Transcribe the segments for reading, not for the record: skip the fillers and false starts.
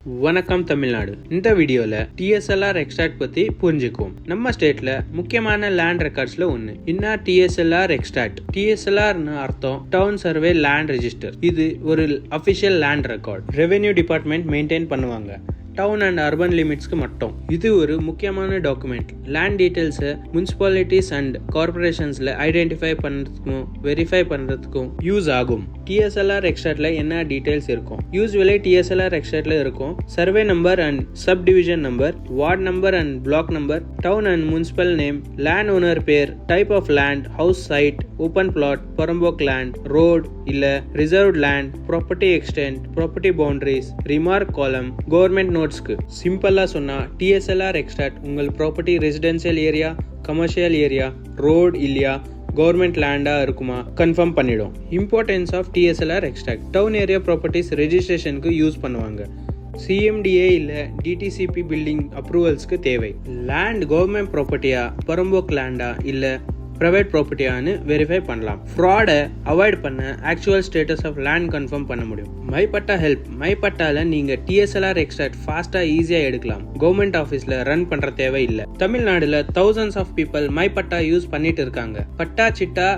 வணக்கம் தமிழ்நாடு. இந்த வீடியோல TSLR எக்ஸ்ட்ராக்ட் பத்தி புரிஞ்சுக்குவோம். நம்ம ஸ்டேட்ல முக்கியமான லேண்ட் ரெக்கார்ட்ஸ்ல ஒண்ணு. என்ன TSLR எக்ஸ்ட்ராக்ட்? TSLRன்னு அர்த்தம் டவுன் சர்வே லேண்ட் ரெஜிஸ்டர். இது ஒரு official land record. Revenue department maintain பண்ணுவாங்க. டவுன் அண்ட் அர்பன் லிமிட்ஸ்க்கு மட்டும். இது ஒரு முக்கியமான டாக்குமெண்ட். லேண்ட் டீடைல்ஸை முனிசிபாலிட்டிஸ் அண்ட் கார்பரேஷன்ஸ்ல ஐடென்டிஃபை பண்ணுறதுக்கும் வெரிஃபை பண்ணுறதுக்கும் யூஸ் ஆகும். TSLR எக்ஸ்ட்ராக்ட்ல என்ன டீடைல்ஸ் இருக்கும்? யூஸ்வலி TSLR எக்ஸ்ட்ராக்ட்ல இருக்கும் survey number and sub division number, ward number and block number, town and municipal name, land owner பேர், type of land, house site, open plot, புறம்போக்கு லேண்ட், ரோட் இல்ல reserved land, property extent, property boundaries, remark column, government நோட்ஸ்க்கு. சிம்பிளா சொன்னா TSLR extract உங்கள் property residential area, commercial area, road இல்லையா government லேண்டா இருக்குமா கன்ஃபார்ம் பண்ணிடும். Importance of TSLR extract. Town area properties ரெஜிஸ்ட்ரேஷனுக்கு யூஸ் பண்ணுவாங்க. CMDA இல்ல DTCP பில்டிங் அப்ரூவல்ஸ்க்கு தேவை. லேண்ட் கவர்மெண்ட் ப்ராப்பர்ட்டியா, புறம்போக்கு லேண்டா இல்ல பிரைவேட் ப்ராப்பர்ட்டியான்னு வெரிஃபை பண்ணலாம். ஃப்ராடை அவாய்ட் பண்ண actual status of land confirm பண்ண முடியும். மைப்பட்டா ஹெல்ப். மைப்பட்டால நீங்க TSLR எக்ஸ்ட்ராக்ட் ஃபாஸ்டா ஈஸியா எடுக்கலாம். கவர்மெண்ட் ஆஃபீஸ்ல ரன் பண்ற தேவை இல்ல. தமிழ்நாடுல thousands ஆஃப் பீப்புள் மைப்பட்டா யூஸ் பண்ணிட்டு இருக்காங்க. Patta chitta,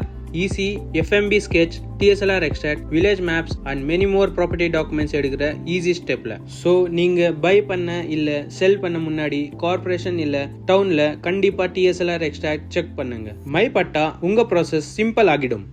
EC, FMB sketch, TSLR extract, village maps and many more property documents எடுக்கிற ஈஸி ஸ்டெப்ல. ஸோ நீங்க பை பண்ண இல்ல செல் பண்ண முன்னாடி கார்பரேஷன் இல்ல டவுன்ல கண்டிப்பா TSLR extract செக் பண்ணுங்க. மை பட்டா உங்க ப்ராசஸ் சிம்பிள் ஆகிடும்.